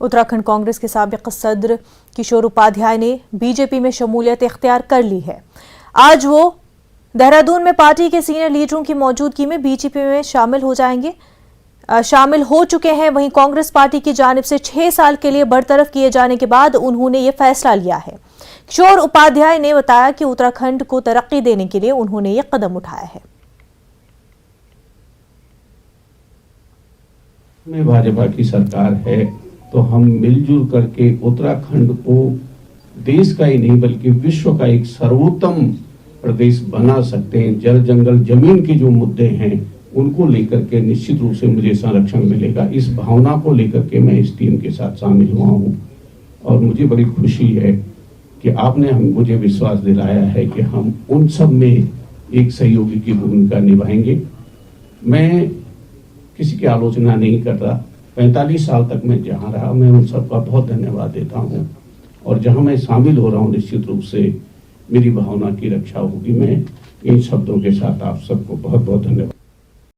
उत्तराखंड कांग्रेस के साबिक सदर किशोर उपाध्याय ने बीजेपी में शमूलियत इख्तियार कर ली है। आज वो देहरादून में पार्टी के सीनियर लीडरों की मौजूदगी में बीजेपी में शामिल हो चुके हैं। वहीं कांग्रेस पार्टी की जानिब से 6 साल के लिए बरतरफ किए जाने के बाद उन्होंने ये फैसला लिया है। किशोर उपाध्याय ने बताया कि उत्तराखंड को तरक्की देने के लिए उन्होंने ये कदम उठाया है। में भाजपा की सरकार है तो हम मिलजुल करके उत्तराखंड को देश का ही नहीं बल्कि विश्व का एक सर्वोत्तम प्रदेश बना सकते हैं। जल जंगल जमीन के जो मुद्दे हैं उनको लेकर के निश्चित रूप से मुझे संरक्षण मिलेगा। इस भावना को लेकर के मैं इस टीम के साथ शामिल हुआ हूं और मुझे बड़ी खुशी है कि आपने मुझे विश्वास दिलाया है कि हम उन सब में एक सहयोगी की भूमिका निभाएंगे। मैं किसी की आलोचना नहीं कर रहा। 45 साल तक मैं जहां रहा, मैं उन सबका बहुत धन्यवाद देता हूं और जहां मैं शामिल हो रहा हूं निश्चित रूप से मेरी भावना की रक्षा होगी। मैं इन शब्दों के साथ आप सबको बहुत बहुत धन्यवाद।